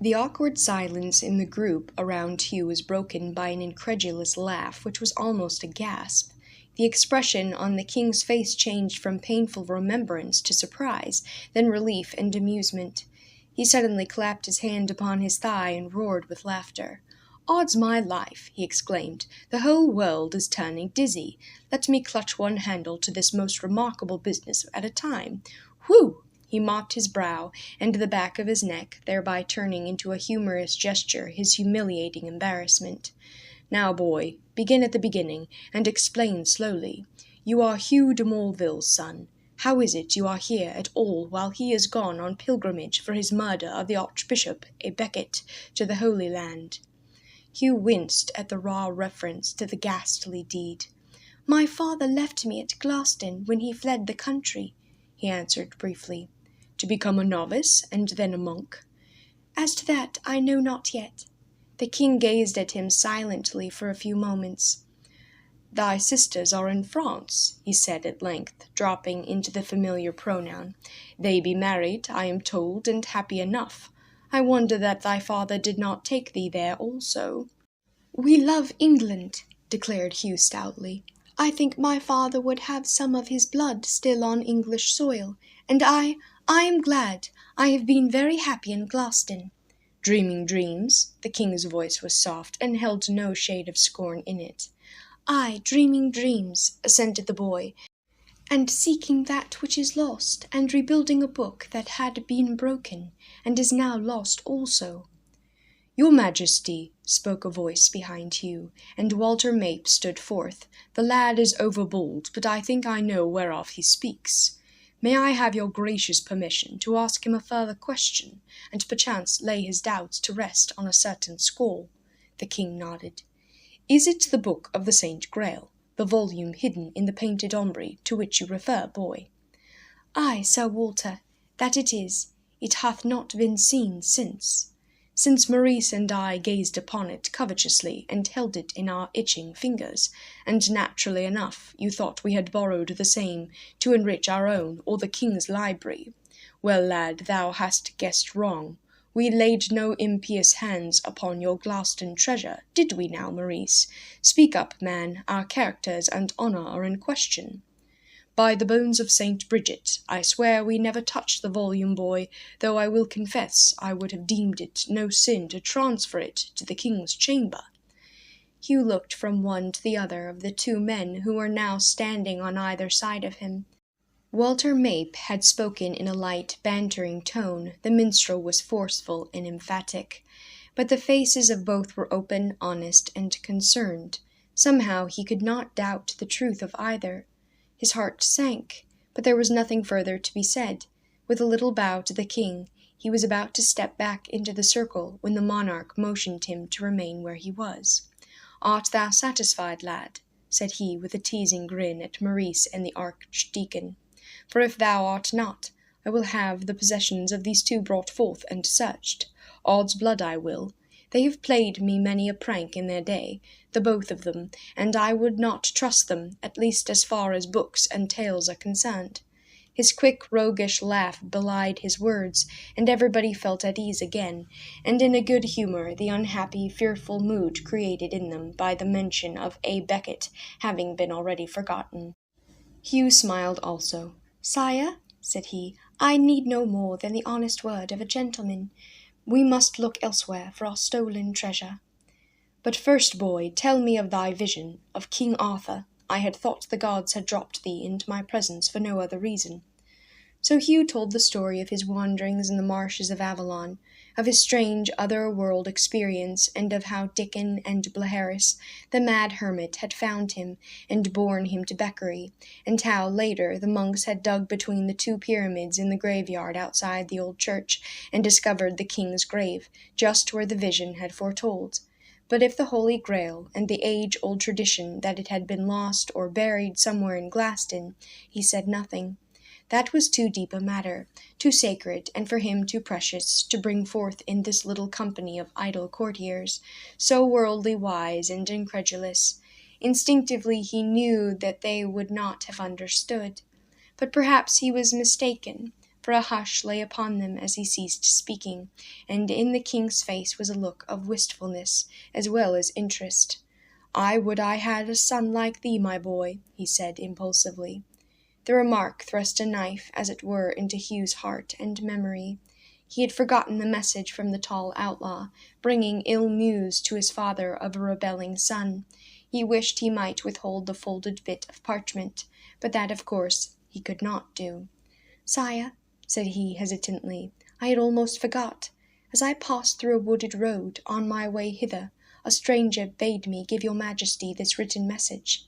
The awkward silence in the group around Hugh was broken by an incredulous laugh which was almost a gasp. The expression on the king's face changed from painful remembrance to surprise, then relief and amusement. He suddenly clapped his hand upon his thigh and roared with laughter. "Odds my life!" he exclaimed. "The whole world is turning dizzy. Let me clutch one handle to this most remarkable business at a time. Whew!" He mopped his brow and the back of his neck, thereby turning into a humorous gesture his humiliating embarrassment. "Now, boy, begin at the beginning, and explain slowly. You are Hugh de Morville's son. How is it you are here at all while he is gone on pilgrimage for his murder of the Archbishop a Becket to the Holy Land?" Hugh winced at the raw reference to the ghastly deed. "My father left me at Glaston when he fled the country," he answered briefly. "To become a novice, and then a monk?" "As to that, I know not yet." The king gazed at him silently for a few moments. "Thy sisters are in France," he said at length, dropping into the familiar pronoun. "They be married, I am told, and happy enough. I wonder that thy father did not take thee there also." "We love England," declared Hugh stoutly. "I think my father would have some of his blood still on English soil, and I am glad. I have been very happy in Glaston." "Dreaming dreams?" The king's voice was soft, and held no shade of scorn in it. "Aye, dreaming dreams," assented the boy, "and seeking that which is lost, and rebuilding a book that had been broken, and is now lost also." "Your Majesty," spoke a voice behind Hugh, and Walter Mapes stood forth. "The lad is overbold, but I think I know whereof he speaks. May I have your gracious permission to ask him a further question, and perchance lay his doubts to rest on a certain score?" The king nodded. "Is it the book of the Saint Grail, the volume hidden in the painted ombre to which you refer, boy?" "Aye, Sir Walter, that it is. It hath not been seen since." "Since Maurice and I gazed upon it covetously and held it in our itching fingers, and naturally enough you thought we had borrowed the same to enrich our own or the king's library. Well, lad, thou hast guessed wrong. We laid no impious hands upon your Glaston treasure, did we now, Maurice? Speak up, man, our characters and honour are in question." "By the bones of Saint Bridget, I swear we never touched the volume, boy, though I will confess I would have deemed it no sin to transfer it to the king's chamber." Hugh looked from one to the other of the two men who were now standing on either side of him. Walter Mape had spoken in a light, bantering tone. The minstrel was forceful and emphatic. But the faces of both were open, honest, and concerned. Somehow he could not doubt the truth of either. His heart sank, but there was nothing further to be said. With a little bow to the king, he was about to step back into the circle when the monarch motioned him to remain where he was. "Art thou satisfied, lad?" said he with a teasing grin at Maurice and the archdeacon. "For if thou art not, I will have the possessions of these two brought forth and searched. Odds blood I will. They have played me many a prank in their day, the both of them, and I would not trust them, at least as far as books and tales are concerned." His quick, roguish laugh belied his words, and everybody felt at ease again, and in a good humour, the unhappy, fearful mood created in them by the mention of A. Becket having been already forgotten. Hugh smiled also. "Sire," said he, "I need no more than the honest word of a gentleman. We must look elsewhere for our stolen treasure." "But first, boy, tell me of thy vision, of King Arthur. I had thought the gods had dropped thee into my presence for no other reason." So Hugh told the story of his wanderings in the marshes of Avalon, of his strange other-world experience, and of how Dickon and Blaharis, the mad hermit, had found him and borne him to Beckery, and how, later, the monks had dug between the two pyramids in the graveyard outside the old church and discovered the king's grave, just where the vision had foretold. But if the Holy Grail, and the age-old tradition that it had been lost or buried somewhere in Glaston, he said nothing. That was too deep a matter, too sacred, and for him too precious, to bring forth in this little company of idle courtiers, so worldly wise and incredulous. Instinctively he knew that they would not have understood. But perhaps he was mistaken. for a hush lay upon them as he ceased speaking, and in the king's face was a look of wistfulness as well as interest. "I would I had a son like thee, my boy," he said impulsively. The remark thrust a knife, as it were, into Hugh's heart and memory. He had forgotten the message from the tall outlaw, bringing ill news to his father of a rebelling son. He wished he might withhold the folded bit of parchment, but that, of course, he could not do. "Sire," said he hesitantly, "I had almost forgot. As I passed through a wooded road, on my way hither, a stranger bade me give your majesty this written message."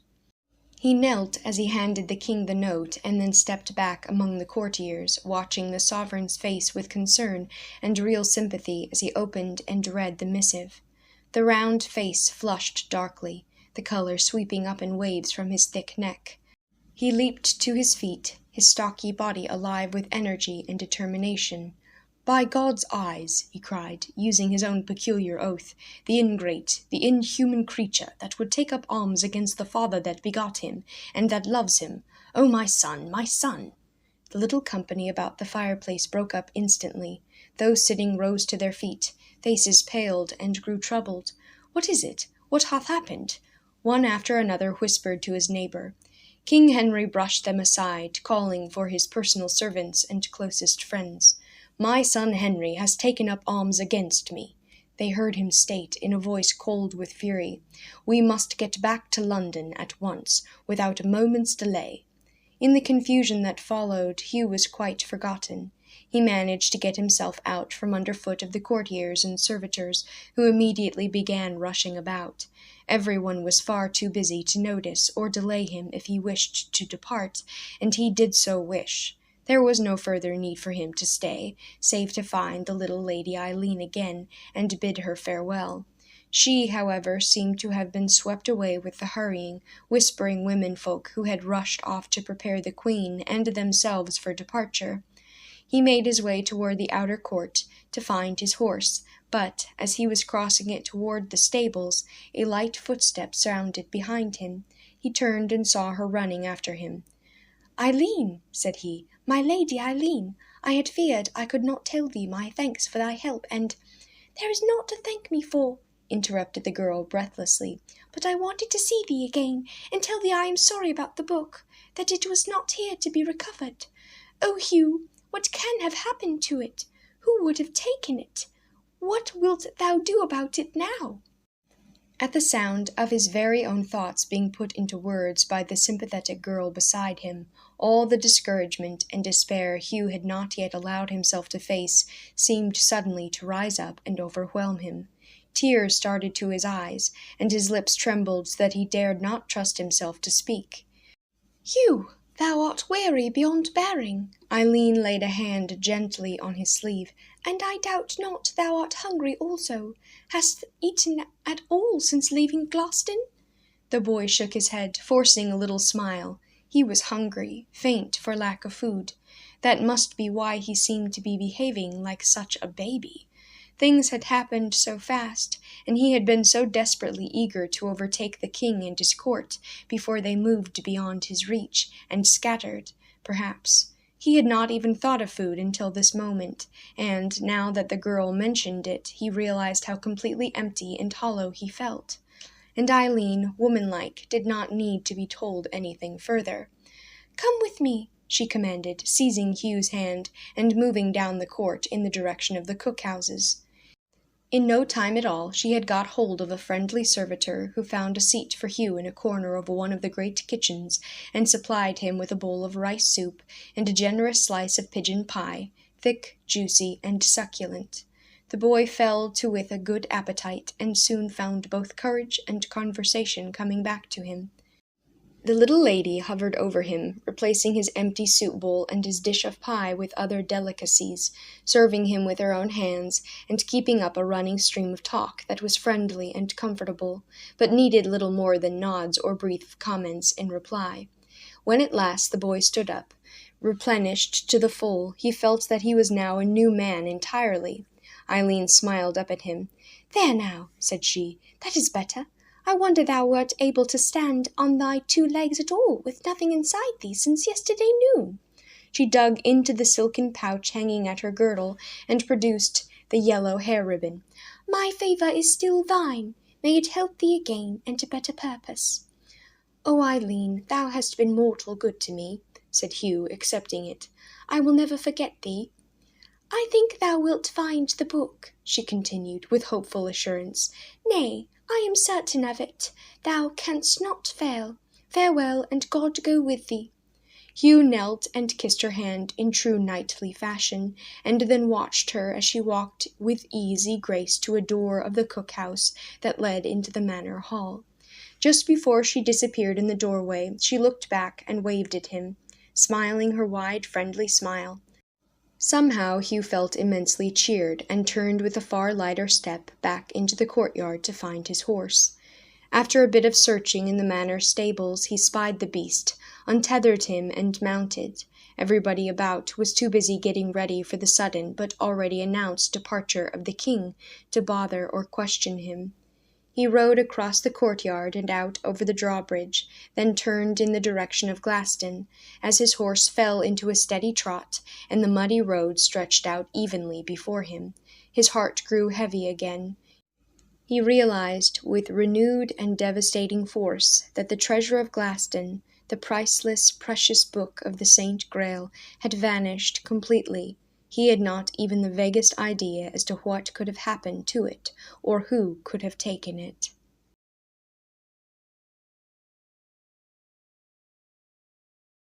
He knelt as he handed the king the note, and then stepped back among the courtiers, watching the sovereign's face with concern and real sympathy as he opened and read the missive. The round face flushed darkly, the color sweeping up in waves from his thick neck. He leaped to his feet, his stocky body alive with energy and determination. "By God's eyes," he cried, using his own peculiar oath, "the ingrate, the inhuman creature that would take up arms against the father that begot him, and that loves him. Oh, my son, my son!" The little company about the fireplace broke up instantly. Those sitting rose to their feet. Faces paled and grew troubled. "What is it? What hath happened?" One after another whispered to his neighbor. King Henry brushed them aside, calling for his personal servants and closest friends. "My son Henry has taken up arms against me," they heard him state in a voice cold with fury. "We must get back to London at once, without a moment's delay." In the confusion that followed, Hugh was quite forgotten. He managed to get himself out from under foot of the courtiers and servitors, who immediately began rushing about. Everyone was far too busy to notice or delay him if he wished to depart, and he did so wish. There was no further need for him to stay, save to find the little Lady Eileen again, and bid her farewell. She, however, seemed to have been swept away with the hurrying, whispering womenfolk who had rushed off to prepare the Queen and themselves for departure. He made his way toward the outer court to find his horse, but, as he was crossing it toward the stables, a light footstep sounded behind him. He turned and saw her running after him. "Eileen," said he, "my Lady Eileen, I had feared I could not tell thee my thanks for thy help, and—" "There is naught to thank me for," interrupted the girl breathlessly, "but I wanted to see thee again, and tell thee I am sorry about the book, that it was not here to be recovered. Oh, Hugh, what can have happened to it? Who would have taken it? What wilt thou do about it now?" At the sound of his very own thoughts being put into words by the sympathetic girl beside him, all the discouragement and despair Hugh had not yet allowed himself to face seemed suddenly to rise up and overwhelm him. Tears started to his eyes, and his lips trembled so that he dared not trust himself to speak. "Hugh, thou art weary beyond bearing." Eileen laid a hand gently on his sleeve. "And I doubt not thou art hungry also. Hast eaten at all since leaving Glaston?" The boy shook his head, forcing a little smile. He was hungry, faint for lack of food. That must be why he seemed to be behaving like such a baby. Things had happened so fast, and he had been so desperately eager to overtake the king and his court before they moved beyond his reach and scattered, perhaps. He had not even thought of food until this moment, and now that the girl mentioned it, he realized how completely empty and hollow he felt. And Eileen, womanlike, did not need to be told anything further. "Come with me," she commanded, seizing Hugh's hand and moving down the court in the direction of the cookhouses. In no time at all she had got hold of a friendly servitor who found a seat for Hugh in a corner of one of the great kitchens, and supplied him with a bowl of rice soup and a generous slice of pigeon pie, thick, juicy, and succulent. The boy fell to with a good appetite, and soon found both courage and conversation coming back to him. The little lady hovered over him, replacing his empty soup bowl and his dish of pie with other delicacies, serving him with her own hands, and keeping up a running stream of talk that was friendly and comfortable, but needed little more than nods or brief comments in reply. When at last the boy stood up, replenished to the full, he felt that he was now a new man entirely. Eileen smiled up at him. "There now," said she, "that is better. I wonder thou wert able to stand on thy 2 legs at all, with nothing inside thee since yesterday noon." She dug into the silken pouch hanging at her girdle, and produced the yellow hair ribbon. "My favour is still thine. May it help thee again, and to better purpose." "O Eileen, thou hast been mortal good to me," said Hugh, accepting it. "I will never forget thee." "I think thou wilt find the book," she continued, with hopeful assurance. "Nay, I am certain of it. Thou canst not fail. Farewell, and God go with thee." Hugh knelt and kissed her hand in true knightly fashion, and then watched her as she walked with easy grace to a door of the cook-house that led into the manor hall. Just before she disappeared in the doorway, she looked back and waved at him, smiling her wide, friendly smile. Somehow Hugh felt immensely cheered, and turned with a far lighter step back into the courtyard to find his horse. After a bit of searching in the manor stables, he spied the beast, untethered him, and mounted. Everybody about was too busy getting ready for the sudden but already announced departure of the king to bother or question him. He rode across the courtyard and out over the drawbridge, then turned in the direction of Glaston, as his horse fell into a steady trot, and the muddy road stretched out evenly before him. His heart grew heavy again. He realized with renewed and devastating force that the treasure of Glaston, the priceless, precious book of the Saint Grail, had vanished completely. He had not even the vaguest idea as to what could have happened to it, or who could have taken it.